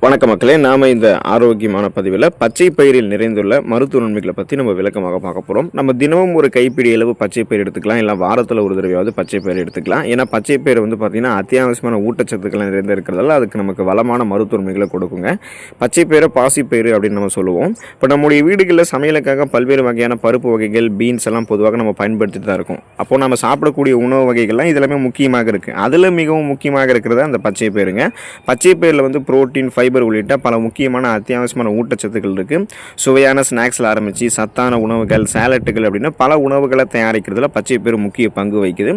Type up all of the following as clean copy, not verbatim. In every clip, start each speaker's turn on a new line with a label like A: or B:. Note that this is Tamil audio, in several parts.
A: வணக்க மக்களே, நாம் இந்த ஆரோக்கியமான பதிவில் பச்சை பயிரில் நிறைந்துள்ள மருத்துவ நன்மைகளை பற்றி நம்ம விளக்கமாக பார்க்க போகிறோம். நம்ம தினமும் ஒரு கைப்பிடி அளவு பச்சை பயிர் எடுத்துக்கலாம், இல்லை வாரத்தில் ஒரு தடவையாவது பச்சை பயிர் எடுத்துக்கலாம். ஏன்னா பச்சை பயிர் பார்த்திங்கன்னா அத்தியாவசியமான ஊட்டச்சத்துக்கள் நிறைந்து இருக்கிறதால அதுக்கு நமக்கு வளமான மருத்துவ நன்மைகளை கொடுக்குங்க. பச்சை பயிரை பாசிப்பயிறு அப்படின்னு நம்ம சொல்லுவோம். இப்போ நம்முடைய வீடுகளில் சமையலுக்காக பல்வேறு வகையான பருப்பு வகைகள், பீன்ஸ் எல்லாம் பொதுவாக நம்ம பயன்படுத்திட்டு தான் இருக்கோம். அப்போது நம்ம சாப்பிடக்கூடிய உணவு வகைகள்லாம் இதெல்லாமே முக்கியமாக இருக்குது. அதில் மிகவும் முக்கியமாக இருக்கிறது அந்த பச்சை பயிறுங்க. பச்சை பயிரில் புரோட்டீன், ஃபைபர் உள்ளிட்ட பல முக்கியமான அத்தியாவசியமான ஊட்டச்சத்துக்கள் இருக்குது. சுவையான ஸ்நாக்ஸில் ஆரம்பித்து சத்தான உணவுகள், சாலட்டுகள் அப்படின்னு பல உணவுகளை தயாரிக்கிறதுல பச்சை பயிறு முக்கிய பங்கு வகிக்குது.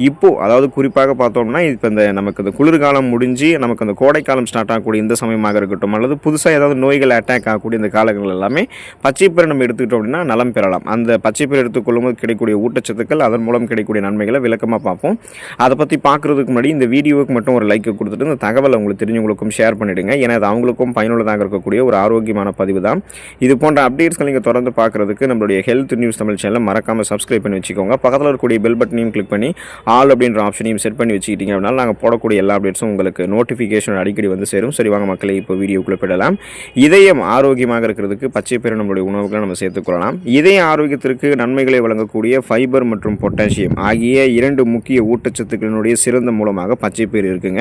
A: இப்போது அதாவது குறிப்பாக பார்த்தோம்னா இப்போ நமக்கு இந்த குளிர்காலம் முடிஞ்சு நமக்கு அந்த கோடைக்காலம் ஸ்டார்ட் ஆகக்கூடிய இந்த சமயமாக இருக்கட்டும், அல்லது புதுசாக ஏதாவது நோய்கள் அட்டாக் ஆகக்கூடிய இந்த காலங்கள் எல்லாமே பச்சை பயிறு நம்ம எடுத்துக்கிட்டோம் அப்படின்னா நலம் பெறலாம். அந்த பச்சை பயிறு எடுத்துக்கொள்ளும்போது கிடைக்கக்கூடிய ஊட்டச்சத்துக்கள், அதன் மூலம் கிடைக்கக்கூடிய நன்மைகளை விளக்கமாக பார்ப்போம். அதை பற்றி பார்க்குறதுக்கு முன்னாடி இந்த வீடியோவுக்கு மட்டும் ஒரு லைக் கொடுத்துட்டு இந்த தகவலை உங்களுக்கு தெரிஞ்சவங்களுக்கும் ஷேர் பண்ணிவிடுங்க. ஏன்னா அது அவங்களுக்கும் பயனுள்ளதாக இருக்கக்கூடிய ஒரு ஆரோக்கியமான பதிவு தான். இது போன்ற அப்டேட்ஸ்கள் நீங்கள் தொடர்ந்து பார்க்குறதுக்கு நம்மளுடைய ஹெல்த் நியூஸ் தமிழ் சேனலை மறக்காமல் சப்ஸ்கிரைப் பண்ணி வச்சுக்கோங்க. பக்கத்தில் இருக்கக்கூடிய பெல் பட்டனையும் கிளிக் பண்ணி ஆல் அப்படின்ற ஆப்ஷனையும் செட் பண்ணி வச்சுக்கிட்டீங்க அப்படின்னா நாங்கள் போடக்கூடிய எல்லா அப்டேட்ஸும் உங்களுக்கு நோட்டிஃபிகேஷன் அடிக்கடி சேரும். சரி, வாங்க மக்களே, இப்போ வீடியோக்குள்ளே போயிடலாம். இதயம் ஆரோக்கியமாக இருக்கிறதுக்கு பச்சை பயிறு நம்மளுடைய உணவுகளை நம்ம சேர்த்துக்கொள்ளலாம். இதய ஆரோக்கியத்திற்கு நன்மைகளை வழங்கக்கூடிய ஃபைபர் மற்றும் பொட்டாசியம் ஆகிய இரண்டு முக்கிய ஊட்டச்சத்துக்களினுடைய சிறந்த மூலமாக பச்சை பயிறு இருக்குங்க.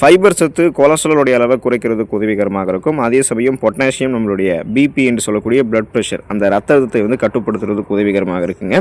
A: ஃபைபர் சத்து கொலஸ்ட்ராலுடைய அளவை குறைக்கிறதுக்கு உதவிகரமாக இருக்கும். அதே சமயம் பொட்டாசியம் நம்மளுடைய பிபி என்று சொல்லக்கூடிய பிளட் ப்ரெஷர், அந்த ரத்த அழுத்தத்தை கட்டுப்படுத்துறதுக்கு உதவிகரமாக இருக்குங்க.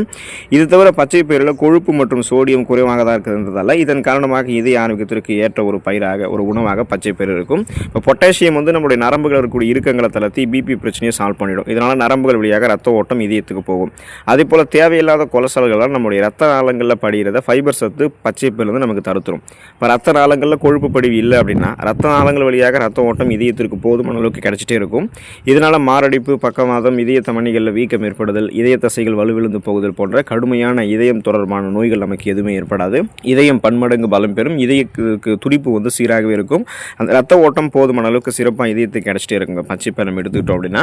A: இது தவிர பச்சை பயிரில் கொழுப்பு மற்றும் சோடியம் குறைவாக தான் இருக்கிறதால இதன் காரணமாக இதய ஆரோக்கியத்திற்கு ஏற்ற ஒரு பயிராக, ஒரு உணவாக பச்சை பயிர் இருக்கும். இப்போ பொட்டாசியம் நம்மளுடைய நரம்புகள் இருக்கக்கூடிய இறுக்கங்களை தளர்த்தி பிபி பிரச்சனையை சால்வ் பண்ணிடும். இதனால் நரம்புகள் வழியாக ரத்த ஓட்டம் இதயத்துக்கு போகும். அதே போல் தேவையில்லாத கொலஸ்ட்ரால்களால் நம்மளுடைய ரத்த நாளங்களில் படிகிறத ஃபைபர் சத்து பச்சை பயிர் நமக்கு தடுத்துரும். இப்போ ரத்த நாளங்களில் கொழுப்பு படிவு இல்லை அப்படின்னா ரத்த நாளங்கள் வழியாக ரத்த ஓட்டம் இதயத்திற்கு போதுமான அளவுக்கு கிடைச்சிட்டே இருக்கும். இதனால் மாரடைப்பு, பக்கவாதம், இதய தமனிகளில் வீக்கம் ஏற்படுதல், இதய தசைகள் வலுவிழுந்து போகுதல் போன்ற கடுமையான இதயம் தொடர்பான நோய்கள் நமக்கு எதுவுமே ஏற்படாது. இதயம் பன்மடங்கு பலம் பெறும். இதயத்துக்கு துடிப்பு சீராகவே இருக்கும். அந்த ரத்த ஓட்டம் போதுமான அளவுக்கு சிறப்பாக இதயத்துக்கு கிடைச்சிட்டே இருக்குங்க பச்சை பயிர் நம்ம எடுத்துக்கிட்டோம் அப்படின்னா.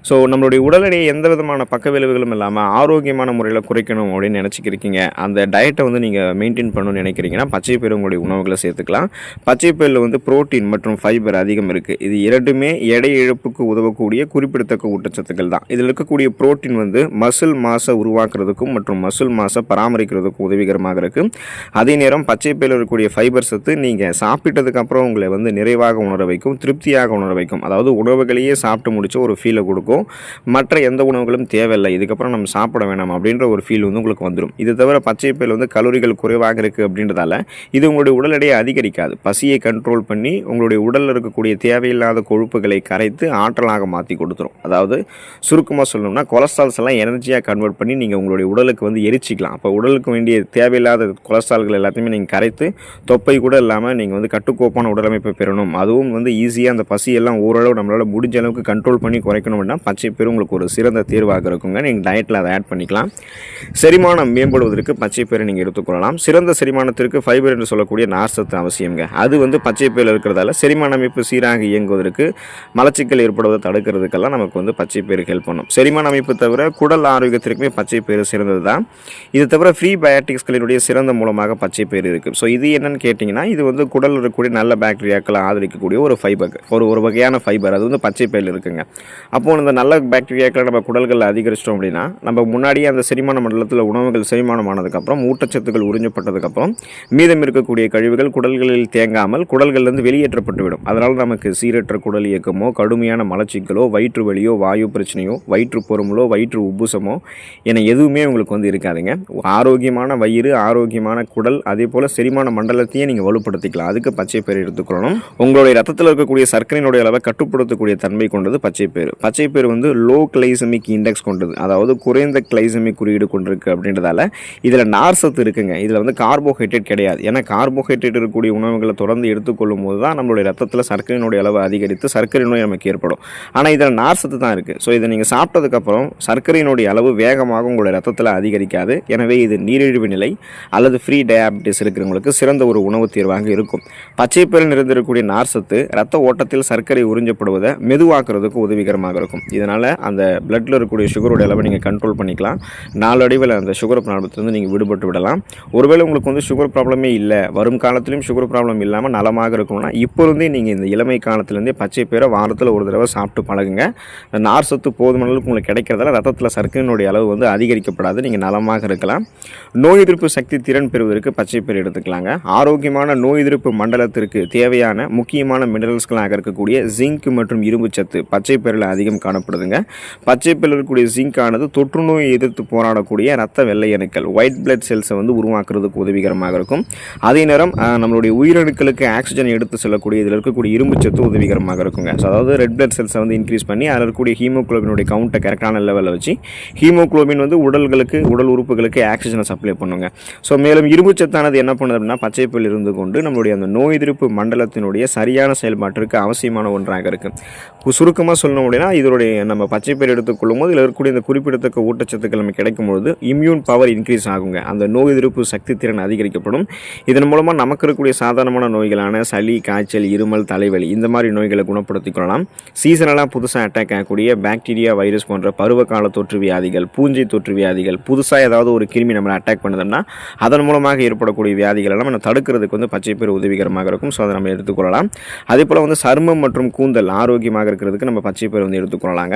A: ஸோ நம்மளுடைய உடல்நிலையை எந்த விதமான பக்க விளைவுகளும் இல்லாமல் ஆரோக்கியமான முறையில் குறைக்கணும் அப்படின்னு நினச்சிக்கிறீங்க, அந்த டயட்டை நீங்கள் மெயின்டைன் பண்ணணும்னு நினைக்கிறீங்கன்னா பச்சை பயிர் உங்களுடைய உணவுகளை சேர்த்துக்கலாம். பச்சை பயிரில் புரோட்டீன் மற்றும் ஃபைபர் அதிகம் இருக்குது. இது இரண்டுமே எடை இழப்புக்கு உதவக்கூடிய குறிப்பிடத்தக்க ஊட்டச்சத்துக்கள் தான். இதில் இருக்கக்கூடிய புரோட்டீன் மசில் மாசை உருவாக்குறதுக்கும் மற்றும் மசில் மாசை பராமரிக்கிறதுக்கும் உதவிகரமாக இருக்குது. அதே நேரம் பச்சை பயிரில் இருக்கக்கூடிய ஃபைபர் சத்து நீங்கள் சாப்பிட்டதுக்கு அப்புறம் உங்களை நிறைவாக உணர வைக்கும், திருப்தியாக உணர வைக்கும். அதாவது உணவுகளையே சாப்பிட்டு முடிச்ச ஒரு ஃபீலை கொடுக்கும். மற்ற எந்த உணவுகளும் தேவையில்லை, இதுக்கப்புறம் நம்ம சாப்பிட வேணாம் அப்படின்ற ஒரு ஃபீல் உங்களுக்கு வந்துடும். இது தவிர பச்சை பயிரில் கலோரிகள் குறைவாக இருக்குது அப்படின்றதால இது உங்களுடைய உடல் எடையை அதிகரிக்காது. பசியை கண்ட்ரோல் பண்ணி உங்களுடைய உடலில் இருக்கக்கூடிய தேவையில்லாத கொழுப்புகளை கரைத்து ஆற்றலாக மாற்றி கொடுத்துரும். அதாவது சுருக்கமாக சொல்லணும்னா கொலஸ்ட்ரால்ஸ் எல்லாம் எனர்ஜியாக கன்வெர்ட் பண்ணி நீங்கள் உங்களுடைய உடலுக்கு எரிச்சிக்கலாம். அப்போ உடலுக்கு வேண்டிய தேவையில்லாத கொலஸ்ட்ரால்கள் எல்லாத்தையுமே நீங்கள் கரைத்து தொப்பை கூட இல்லாமல் நீங்கள் கட்டுக்கோப்பான உடலமைப்பை பெறணும். அதுவும் ஈஸியாக அந்த பசியெல்லாம் ஓரளவு நம்மளால் முடிஞ்ச அளவுக்கு கண்ட்ரோல் பண்ணி குறைக்கணும் அப்படின்னா பச்சை பயிறு உங்களுக்கு ஒரு சிறந்த தேர்வாக இருக்குங்க. நீங்கள் டயட்டில் அதை ஆட் பண்ணிக்கலாம். செரிமானம் மேம்படுவதற்கு பச்சை பயிரை நீங்கள் எடுத்துக்கொள்ளலாம். சிறந்த செரிமானத்திற்கு ஃபைபர் என்று சொல்லக்கூடிய நார்சத்து அவசியங்க. அது பச்சை பயிரில் இருக்கிறதால செரிமான அமைப்பு சீராக இயங்குவதற்கு, மலச்சிக்கல் ஏற்படுவதை தடுக்கிறதுக்கெல்லாம் நமக்கு பச்சை பயிறு ஹெல்ப் பண்ணும். செரிமான அமைப்பு தவிர குடல் ஆரோக்கியத்திற்குமே பச்சை பயிறு சிறந்தது தான். இது தவிர ஃப்ரீ பயோட்டிக்ஸ்களினுடைய சிறந்த மூலமாக பச்சை பயிறு இருக்குது. ஸோ இது என்னன்னு கேட்டிங்கன்னா இது குடல் இருக்கக்கூடிய நல்ல பாக்டீரியாக்களை ஆதரிக்கக்கூடிய ஒரு ஃபைபர், ஒரு வகையான ஃபைபர். அது பச்சை பயிரில் இருக்குங்க. அப்போது இந்த நல்ல பாக்டீரியாக்களை நம்ம குடல்களில் அதிகரிச்சிட்டோம் அப்படின்னா நம்ம முன்னாடியே அந்த செரிமான மண்டலத்தில் உணவுகள் செரிமானம் ஆனதுக்கப்புறம், ஊட்டச்சத்துக்கள் உறிஞ்சப்பட்டதுக்கப்புறம் மீதம் இருக்கக்கூடிய கழிவுகள் குடல்களில் தேங்காமல் குடல்களிலிருந்து வெளியேற்றப்பட்டுவிடும். அதனால் நமக்கு சீரற்ற குடல் இயக்கமோ, கடுமையான மலச்சிக்கலோ, வயிற்று வலியோ, வாயு பிரச்சனையோ, வயிற்று பொறுமலோ, வயிற்று உப்புசமோ என எதுவுமே உங்களுக்கு இருக்காதுங்க. ஆரோக்கியமான வயிறு, ஆரோக்கியமான குடல், அதே போல் செரிமான மண்டலத்தையே நீங்கள் வலுப்படுத்திக்கலாம். அதுக்கு பச்சை பயிறு எடுத்துக்கொள்ளணும். உங்களுடைய ரத்தத்தில் இருக்கக்கூடிய சர்க்கரையினுடைய அளவை கட்டுப்படுத்தக்கூடிய தன்மை கொண்டது பச்சை பயிறு. பச்சை பயிறு லோ கிளைசமிக் இண்டெக்ஸ் கொண்டது, அதாவது குறைந்த கிளைசமிக் குறியீடு கொண்டிருக்கு அப்படின்றதால இதில் நார் சத்து இருக்குங்க. இதில் கார்போஹைட்ரேட் கிடையாது. ஏன்னா கார்போஹைட்ரேட் இருக்கக்கூடிய உணவுகளை தொடர்ந்து எடுத்துக்கொள்ளும் போது தான் நம்மளுடைய ரத்தத்தில் சர்க்கரையினுடைய அளவு அதிகரித்து சர்க்கரை நோய் நமக்கு ஏற்படும். ஆனால் இதில் நார் சத்து தான் இருக்குது. ஸோ இதை நீங்கள் சாப்பிட்டதுக்கப்புறம் சர்க்கரையினுடைய அளவு வேகமாக உங்களுடைய ரத்தத்தில் அதிகரிக்காது. எனவே இது நீரிழிவு நிலை அல்லது ஃப்ரீ டயாபிட்டிஸ் இருக்கிறவங்களுக்கு சிறந்த ஒரு உணவு தீர்வாக இருக்கும். பச்சை பயிரில் நிறைந்திருக்கக்கூடிய நார் சத்து ரத்த ஓட்டத்தில் சர்க்கரை உறிஞ்சப்படுவதை மெதுவாக்குறதுக்கு உதவிகரமாக இருக்கும். இதனால் அந்த பிளட்டில் இருக்கக்கூடிய சுகருடைய அளவை நீங்கள் கண்ட்ரோல் பண்ணிக்கலாம். நாளடைவில் அந்த சுகர் ப்ராப்ளத்திலிருந்து நீங்கள் விடுபட்டு விடலாம். ஒருவேளை உங்களுக்கு சுகர் ப்ராப்ளமே இல்லை, வரும் காலத்திலும் சுகர் ப்ராப்ளம் இல்லாமல் நலமாக இருக்கணும்னா இப்போ இருந்தே நீங்கள் இந்த இளமை காலத்துலேருந்தே பச்சை பயிரை வாரத்தில் ஒரு தடவை சாப்பிட்டு பழகுங்க. நார் சத்து போதுமான அளவுக்கு உங்களுக்கு கிடைக்கிறதால ரத்தத்தில் சர்க்கரையினுடைய அளவு வந்து அதிகரிக்கப்படாது. நீங்கள் நலமாக இருக்கலாம். நோய் எதிர்ப்பு சக்தி திறன் பெறுவதற்கு பச்சை பயிர் எடுத்துக்கலாங்க. ஆரோக்கியமான நோய் எதிர்ப்பு மண்டலத்திற்கு தேவையான முக்கியமான மினரல்ஸ்களாக இருக்கக்கூடிய ஜிங்க் மற்றும் இரும்பு சத்து பச்சை பயிரில் அதிகம் காணப்படுதுங்க. பச்சை பயிரில் இருக்கக்கூடிய ஜிங்க் ஆனது தொற்று நோயை எதிர்த்து போராடக்கூடிய ரத்த வெள்ளை அணுக்கள் ஒயிட் பிளட் செல்ஸை வந்து உருவாக்குறதுக்கு உதவிகரமாக இருக்கும். அதே நேரம் நம்மளுடைய உயிரணுக்களுக்கு ஆக்சிஜன் எடுத்து செல்லக்கூடிய இதில் இருக்கக்கூடிய இரும்பு சத்து உதவிகரமாக இருக்குங்க. ஸோ அதாவது ரெட் பிளட் செல்ஸை வந்து இன்க்ரீஸ் பண்ணி அதில் இருக்கக்கூடிய ஹீமோகுளோபினுடைய கவுண்ட்டை கரெக்டான லெவலில் வச்சு ஹீமோகுளோபின் வந்து உடல் உறுப்புகளுக்கு ஆக்சிஜனை சப்ளை பண்ணுங்க. ஸோ மேலும் இரும்பு சத்தானது என்ன பண்ணுது அப்படின்னா பச்சை பயிரில் இருந்து கொண்டு நம்மளுடைய அந்த நோய் எதிர்ப்பு மண்டலத்தினுடைய சரியான செயல்பாட்டிற்கு அவசியமான ஒன்றாக இருக்குது. சுருக்கமாக சொல்லணும் அப்படின்னா இதனுடைய நம்ம பச்சை பயிர் எடுத்துக்கொள்ளும் போது இதில் இருக்கக்கூடிய இந்த குறிப்பிடத்தக்க ஊட்டச்சத்துக்கள் நம்ம கிடைக்கும் பொழுது இம்யூன் பவர் இன்க்ரீஸ் ஆகுங்க. அந்த நோய் எதிர்ப்பு சக்தி திறன் அதிகரிக்கப்படும். இதன் மூலமாக நமக்கு இருக்கக்கூடிய சாதாரணமான நோய்களான சளி, காய்ச்சல், இருமல், தலைவலி இந்த மாதிரி நோய்களை குணப்படுத்திக் கொள்ளலாம். சீசனலாக புதுசாக அட்டாக் ஆகக்கூடிய பாக்டீரியா, வைரஸ் போன்ற பருவகால தொற்று வியாதிகள், பூஞ்சை தொற்று வியாதிகள், புதுசாக ஏதாவது ஒரு கிருமி நம்மளை அட்டாக் பண்ணுதுன்னா அதன் மூலமாக ஏற்படக்கூடிய வியாதிகள் எல்லாம் நம்ம தடுக்கிறதுக்கு வந்து பச்சை பயிர் உதவிகரமாக இருக்கும். ஸோ அதை நம்ம எடுத்துக்கொள்ளலாம். அதே போல் வந்து சருமம் மற்றும் கூந்தல் ஆரோக்கியமாக இருக்கிறதுக்கு நம்ம பச்சை பயிர் வந்து எடுத்துக்கொள்ளலாங்க.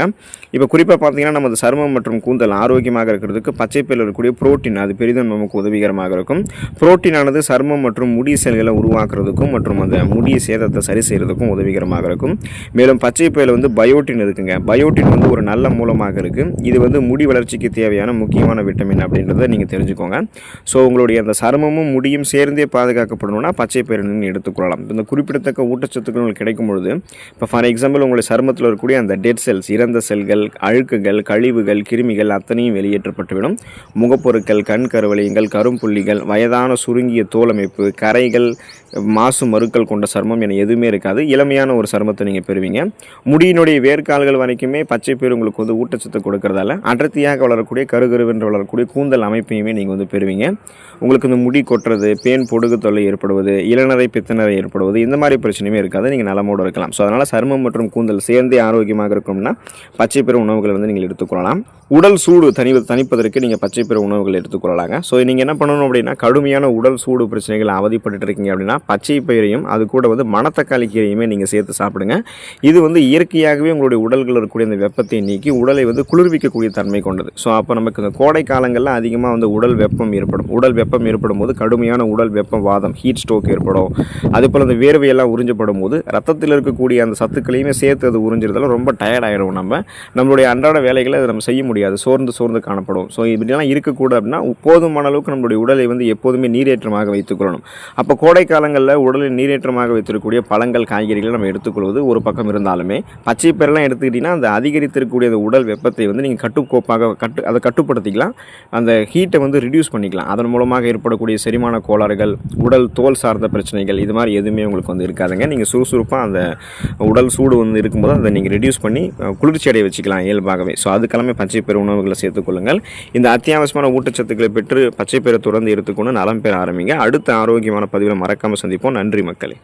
A: இப்போ குறிப்பாக பார்த்தீங்கன்னா நமது சருமம் மற்றும் கூந்தல் ஆரோக்கியமாக இருக்கிறதுக்கு பச்சை பயிரில் இருக்கக்கூடிய புரோட்டீன் அது பெரிதும் நமக்கு உதவிகரமாக இருக்கும். புரோட்டீன் ஆனது சருமம் மற்றும் முடி செல்களை உருவாக்குறதுக்கும் மற்றும் அந்த முடி சேதத்தை சரி செய்கிறதுக்கும் உதவிகரமாக இருக்கும். மேலும் பச்சை பயிரில் வந்து பயோட்டின் இருக்குங்க. பயோட்டின் வந்து ஒரு நல்ல மூலமாக இருக்குது. இது வந்து முடி வளர்ச்சிக்கு தேவையான முக்கியமான விட்டமின் அப்படின்றத நீங்கள் தெரிஞ்சுக்கோங்க. ஸோ உங்களுடைய அந்த சருமமும் முடியும் சேர்ந்தே பாதுகாக்கப்படணும்னா பச்சை பயிர் நீங்கள் எடுத்துக்கொள்ளலாம். இந்த குறிப்பிடத்தக்க ஊட்டச்சத்துக்கள் உங்களுக்கு கிடைக்கும் பொழுது இப்போ ஃபார் எக்ஸாம்பிள் உங்களுடைய சருமத்தில் இருக்கக்கூடிய அந்த டெட் செல்ஸ், இறந்த செல்கள், அழுக்குகள், கழிவுகள், கிருமிகள் அத்தனையும் வெளியேற்றப்பட்டுவிடும். முகப்பொருட்கள், கண் கருவளையங்கள், கரும்புள்ளிகள், வயதான சுருங்கிய தோலமைப்பு, கரைகள், மாசு மருக்கள் கொண்ட சருமம் என எதுவுமே இருக்காது. இளமையான ஒரு சருமத்தை நீங்கள் பெறுவீங்க. முடியினுடைய வேர்க்கால்கள் வரைக்குமே பச்சை பயிர் உங்களுக்கு வந்து ஊட்டச்சத்து கொடுக்கறதால அடர்த்தியாக வளரக்கூடிய கருகருவென்று வளரக்கூடிய கூந்தல் அமைப்பையுமே நீங்கள் வந்து பெறுவீங்க. உங்களுக்கு இந்த முடி கொட்டுறது, பேன் பொடுகு தொல்லை ஏற்படுவது, இளநரை பித்தநரை ஏற்படுவது இந்த மாதிரி பிரச்சனையுமே இருக்காது. நீங்கள் நலமோடு இருக்கலாம். ஸோ அதனால் சருமம் மற்றும் கூந்தல் சேர்ந்தே ஆரோக்கியமாக இருக்கும்னா பச்சை பயிர் உணவுகளை வந்து நீங்கள் எடுத்துக்கொள்ளலாம். உடல் சூடு தணிப்பதற்கு நீங்கள் பச்சை பயிர் உணவுகள் எடுத்துக்கொள்ளலாங்க. ஸோ நீங்கள் என்ன பண்ணணும் அப்படின்னா கடுமையான உடல் சூடு பிரச்சனைகள் அவதிப்பட்டு இருக்கீங்க அப்படின்னா பச்சை பயிரையும் அது கூட வந்து மணத்தக்காளி கீரையுமே நீங்கள் சேர்த்து சாப்பிடுங்க. இது வந்து இயற்கையாகவே உங்களுடைய உடல்கள் இருக்கக்கூடிய அந்த வெப்பத்தை நீக்கி உடலை வந்து குளிர்விக்கக்கூடிய தன்மை கொண்டது. ஸோ அப்போ நமக்கு இந்த கோடை காலங்களில் அதிகமாக வந்து உடல் வெப்பம் ஏற்படும் போது கடுமையான உடல் வெப்பம் வாதம் ஹீட் ஸ்ட்ரோக் ஏற்படும். அதே போல் அந்த வேர்வையெல்லாம் உறிஞ்சப்படும் போது ரத்தத்தில் இருக்கக்கூடிய அந்த சத்துக்களையுமே சேர்த்து அது உறிஞ்சிறதால ரொம்ப டயர்ட் ஆகிடும். நம்மளுடைய அன்றாட வேலைகளை அதை நம்ம செய்ய முடியாது. சோர்ந்து காணப்படும். ஸோ இப்படிலாம் இருக்கக்கூடாது அப்படின்னா போதுமான அளவுக்கு நம்மளுடைய உடலை வந்து எப்போதுமே நீரேற்றமாக வைத்துக்கொள்ளணும். அப்போ கோடை காலங்களில் உடலை நீரேற்றமாக வைத்திருக்கக்கூடிய பழங்கள், காய்கறிகளை நம்ம எடுத்துக்கொள்வது ஒரு பக்கம் இருந்தாலுமே பச்சை பயிரெல்லாம் எடுத்துக்கிட்டிங்கன்னா அந்த அதிகரித்திருக்கக்கூடிய அந்த உடல் வெப்பத்தை வந்து நீங்கள் அதை கட்டுப்படுத்திக்கலாம். அந்த ஹீட்டை வந்து ரிடியூஸ் பண்ணிக்கலாம். அதன் மூலமாக ஏற்படக்கூடிய செரிமான கோளாறுகள், உடல் தோல் சார்ந்த பிரச்சனைகள் இது மாதிரி எதுவுமே உங்களுக்கு வந்து இருக்காதுங்க. நீங்கள் சுறுசுறுப்பாக அந்த உடல் சூடு வந்து இருக்கும்போது அதை நீங்கள் ரெடியூஸ் பண்ணி குளிர்ச்சி அடைய வச்சுக்கலாம் இயல்பாகவே. ஸோ அதுக்கெல்லாமே பச்சை பயிர் உணவுகளை சேர்த்துக்கொள்ளுங்கள். இந்த அத்தியாவசியமான ஊட்டச்சத்துக்களை பெற்று பச்சை பயிரை தொடர்ந்து எடுத்துக்கொண்டு நலம் பெற ஆரம்பிங்க. அடுத்த ஆரோக்கியமான பதிவில் மறக்காமல் சந்திப்போம். நன்றி மக்களே.